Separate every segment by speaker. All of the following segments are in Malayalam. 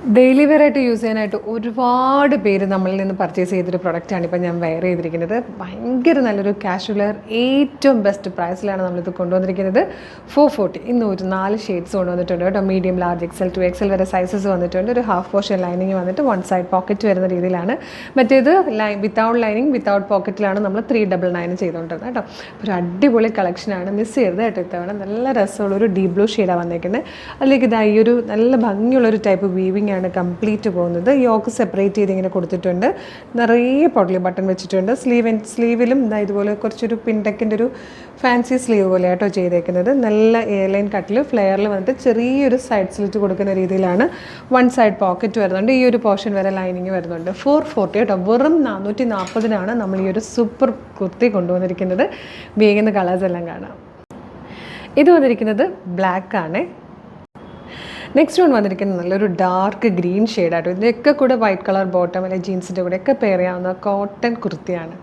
Speaker 1: ഡെയിലി വെയർ ആയിട്ട് യൂസ് ചെയ്യാനായിട്ട് ഒരുപാട് പേര് നമ്മളിൽ നിന്ന് പർച്ചേസ് ചെയ്തൊരു പ്രൊഡക്റ്റാണ് ഇപ്പോൾ ഞാൻ വെയർ ചെയ്തിരിക്കുന്നത്. ഭയങ്കര നല്ലൊരു കാഷ്വൽ വെയർ, ഏറ്റവും ബെസ്റ്റ് പ്രൈസിലാണ് നമ്മളിത് കൊണ്ടുവന്നിരിക്കുന്നത്. 440 ഇന്ന് ഒരു 4 ഷെയ്ഡ്സ് കൊണ്ടുവന്നിട്ടുണ്ട് കേട്ടോ. മീഡിയം, ലാർജ്, എക്സൽ, 2XL വരെ സൈസസ് വന്നിട്ടുണ്ട്. ഒരു ഹാഫ് പോർഷൻ ലൈനിങ് വന്നിട്ട് 1 സൈഡ് പോക്കറ്റ് വരുന്ന രീതിയിലാണ്. മറ്റേത് വിത്തൗട്ട് ലൈനിങ് വിത്തൗട്ട് പോക്കറ്റിലാണ് നമ്മൾ 399 ചെയ്തുകൊണ്ടിരുന്നത് കേട്ടോ. ഒരു അടിപൊളി കളക്ഷനാണ്, മിസ് ചെയ്തത് കേട്ടോ. ഇത്തവണ നല്ല രസമുള്ളൊരു ഡീപ് ബ്ലൂ ഷെയ്ഡാണ് വന്നേക്കുന്നത്. അതിലേക്ക് ഇതായി ഒരു നല്ല ഭംഗിയുള്ളൊരു ടൈപ്പ് വീവിങ് ആണ് കംപ്ലീറ്റ് പോകുന്നത്. യോക്ക് സെപ്പറേറ്റ് ചെയ്ത് ഇങ്ങനെ കൊടുത്തിട്ടുണ്ട്. നിറയെ പൊടലി ബട്ടൺ വെച്ചിട്ടുണ്ട്. സ്ലീവിലും ഇതുപോലെ കുറച്ചൊരു പിൻടെക്കിൻ്റെ ഒരു ഫാൻസി സ്ലീവ് പോലെ ആട്ടോ ചെയ്തേക്കുന്നത്. നല്ല എയർലൈൻ കട്ടിൽ ഫ്ലെയറിൽ വന്നിട്ട് ചെറിയൊരു സൈഡ് സ്ലിറ്റ് കൊടുക്കുന്ന രീതിയിലാണ്. 1 സൈഡ് പോക്കറ്റ് വരുന്നുണ്ട്. ഈ ഒരു പോർഷൻ വരെ ലൈനിങ് വരുന്നുണ്ട്. 440 കേട്ടോ. വെറും 440 നമ്മൾ ഈ ഒരു സൂപ്പർ കുർത്തി കൊണ്ടുവന്നിരിക്കുന്നത്. വേഗം കളേഴ്സ് എല്ലാം കാണാം. ഇത് വന്നിരിക്കുന്നത് ബ്ലാക്ക് ആണ്. നെക്സ്റ്റ് വൺ വന്നിരിക്കുന്നത് നല്ലൊരു ഡാർക്ക് ഗ്രീൻ ഷെയ്ഡായിട്ട്. ഇതിൻ്റെയൊക്കെ കൂടെ വൈറ്റ് കളർ ബോട്ടം അല്ലെങ്കിൽ ജീൻസിൻ്റെ കൂടെ ഒക്കെ പെയർ ചെയ്യാവുന്ന കോട്ടൺ കുർത്തിയാണ്.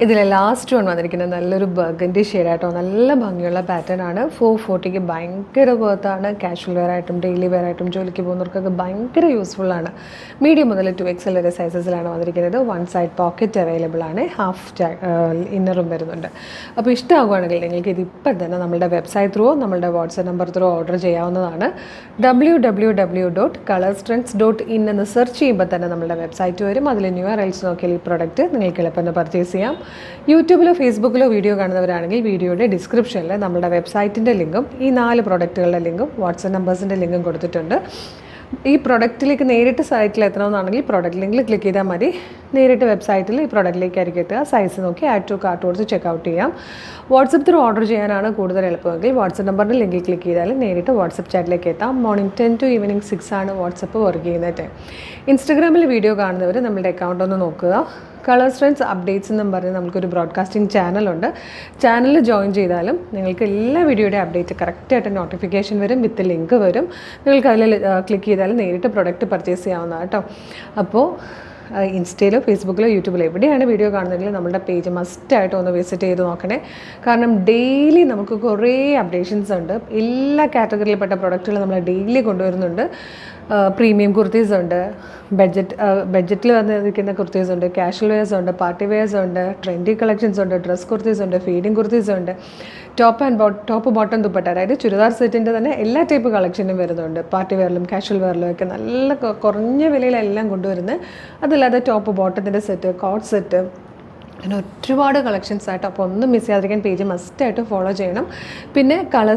Speaker 1: ഇതിലെ ലാസ്റ്റ് വൺ വന്നിരിക്കുന്നത് നല്ലൊരു ബർഗൻഡി ഷെയ്ഡായിട്ടോ. നല്ല ഭംഗിയുള്ള പാറ്റേൺ ആണ്. 440 ഭയങ്കര വർത്താണ്. കാഷ്വൽ വെയർ ആയിട്ടും ഡെയിലി വെയർ ആയിട്ടും ജോലിക്ക് പോകുന്നവർക്കൊക്കെ ഭയങ്കര യൂസ്ഫുള്ളാണ്. മീഡിയം മുതൽ 2XL വരെ സൈസസിലാണ് വന്നിരിക്കുന്നത്. 1 സൈഡ് പോക്കറ്റ് അവൈലബിൾ ആണ്. ഹാഫ് ഇന്നറും വരുന്നുണ്ട്. അപ്പോൾ ഇഷ്ടമാകുകയാണെങ്കിൽ നിങ്ങൾക്ക് ഇത് ഇപ്പം തന്നെ നമ്മുടെ വെബ്സൈറ്റ് ത്രൂ നമ്മളുടെ വാട്സാപ്പ് നമ്പർ ത്രൂ ഓർഡർ ചെയ്യാവുന്നതാണ്. www.colorstrends.in എന്ന് സെർച്ച് ചെയ്യുമ്പോൾ തന്നെ നമ്മുടെ വെബ്സൈറ്റ് വരും. അതിൽ URLs നോക്കിയാൽ ഈ പ്രൊഡക്റ്റ് നിങ്ങൾക്ക് എളുപ്പം പർച്ചേസ് ചെയ്യാം. യൂട്യൂബിലോ ഫേസ്ബുക്കിലോ വീഡിയോ കാണുന്നവരാണെങ്കിൽ വീഡിയോയുടെ ഡിസ്ക്രിപ്ഷനിൽ നമ്മുടെ വെബ്സൈറ്റിൻ്റെ ലിങ്കും ഈ 4 പ്രൊഡക്റ്റുകളുടെ ലിങ്കും വാട്സാപ്പ് നമ്പേഴ്സിൻ്റെ ലിങ്കും കൊടുത്തിട്ടുണ്ട്. ഈ പ്രൊഡക്റ്റിലേക്ക് നേരിട്ട് സൈറ്റിൽ എത്തണമെന്നാണെങ്കിൽ പ്രൊഡക്റ്റ് ലിങ്കിൽ ക്ലിക്ക് ചെയ്താൽ മതി. നേരിട്ട് വെബ്സൈറ്റിൽ ഈ പ്രൊഡക്റ്റിലേക്കായിരിക്കും എത്തുക. സൈസ് നോക്കി ആഡ് ടു കാർട്ട് കൊടുത്ത് ചെക്കൗട്ട് ചെയ്യാം. വാട്സപ്പ് ത്രൂ ഓർഡർ ചെയ്യാനാണ് കൂടുതൽ എളുപ്പമെങ്കിൽ വാട്സപ്പ് നമ്പറിൻ്റെ ലിങ്കിൽ ക്ലിക്ക് ചെയ്താൽ നേരിട്ട് വാട്സപ്പ് ചാറ്റിലേക്ക് എത്താം. മോർണിംഗ് 10 to ഈവനിങ് 6 ആണ് വാട്സപ്പ് വർക്ക് ചെയ്യുന്ന ടൈം. ഇൻസ്റ്റഗ്രാമിൽ വീഡിയോ കാണുന്നവർ നമ്മുടെ അക്കൗണ്ട് ഒന്ന് നോക്കുക. കളർ ട്രെൻഡ്സ് അപ്ഡേറ്റ്സ് എന്നും പറഞ്ഞ് നമുക്കൊരു ബ്രോഡ്കാസ്റ്റിംഗ് ചാനലുണ്ട്. ചാനലിൽ ജോയിൻ ചെയ്താലും നിങ്ങൾക്ക് എല്ലാ വീഡിയോയുടെ അപ്ഡേറ്റ് കറക്റ്റായിട്ട് നോട്ടിഫിക്കേഷൻ വരും, വിത്ത് ലിങ്ക് വരും. നിങ്ങൾക്ക് അതിൽ ക്ലിക്ക് ചെയ്താൽ നേരിട്ട് പ്രൊഡക്റ്റ് പർച്ചേസ് ചെയ്യാവുന്നതാണ് കേട്ടോ. അപ്പോൾ ഇൻസ്റ്റയിലോ ഫേസ്ബുക്കിലോ യൂട്യൂബിലോ എവിടെയാണ് വീഡിയോ കാണുന്നതെങ്കിൽ നമ്മുടെ പേജ് മസ്റ്റായിട്ട് ഒന്ന് വിസിറ്റ് ചെയ്ത് നോക്കണേ. കാരണം ഡെയിലി നമുക്ക് കുറേ അപ്ഡേഷൻസ് ഉണ്ട്. എല്ലാ കാറ്റഗറിയിൽപ്പെട്ട പ്രൊഡക്റ്റുകൾ നമ്മൾ ഡെയിലി കൊണ്ടുവരുന്നുണ്ട്. പ്രീമിയം കുർത്തീസ് ഉണ്ട്, ബഡ്ജറ്റിൽ വന്നിരിക്കുന്ന കുർത്തീസ് ഉണ്ട്, കാഷ്വൽ വെയേഴ്സ് ഉണ്ട്, പാർട്ടി വെയേഴ്സ് ഉണ്ട്, ട്രെൻഡി കളക്ഷൻസ് ഉണ്ട്, ഡ്രസ് കുർത്തീസ് ഉണ്ട്, ഫീഡിങ് കുർത്തീസ് ഉണ്ട്, ടോപ്പ് ബോട്ടം ദുപ്പട്ട, അതായത് ചുരിദാർ സെറ്റിൻ്റെ തന്നെ എല്ലാ ടൈപ്പ് കളക്ഷനും വരുന്നുണ്ട്. പാർട്ടി വെയറിലും കാഷ്വൽ വെയറിലും ഒക്കെ നല്ല കുറഞ്ഞ വിലയിലെല്ലാം കൊണ്ടുവരുന്നത്. അതല്ലാതെ ടോപ്പ് ബോട്ടത്തിൻ്റെ സെറ്റ്, കോട്ട് സെറ്റ്, അങ്ങനെ ഒരുപാട് കളക്ഷൻസ് ആയിട്ട്. അപ്പോൾ ഒന്നും മിസ് ചെയ്യാതിരിക്കാൻ പേജ് മസ്റ്റായിട്ട് ഫോളോ ചെയ്യണം. പിന്നെ കളർ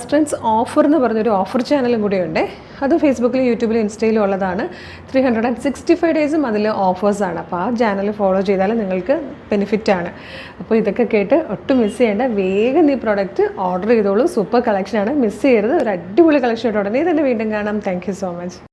Speaker 1: സ്ട്രെൻസ് ഓഫർ എന്ന് പറഞ്ഞൊരു ഓഫർ ചാനലും കൂടിയുണ്ട്. അത് ഫേസ്ബുക്കിലും യൂട്യൂബിലും ഇൻസ്റ്റയിലും ഉള്ളതാണ്. 365 ഡേയ്സും അതിൽ ഓഫേഴ്സാണ്. അപ്പോൾ ആ ചാനൽ ഫോളോ ചെയ്താൽ നിങ്ങൾക്ക് ബെനിഫിറ്റാണ്. അപ്പോൾ ഇതൊക്കെ കേട്ട് ഒട്ടും മിസ് ചെയ്യേണ്ട, വേഗം ഈ പ്രോഡക്റ്റ് ഓർഡർ ചെയ്തോളൂ. സൂപ്പർ കളക്ഷനാണ്, മിസ് ചെയ്യരുത്. ഒരു അടിപൊളി കളക്ഷനായിട്ട് ഉടനെ തന്നെ വീണ്ടും കാണാം. Thank you so much.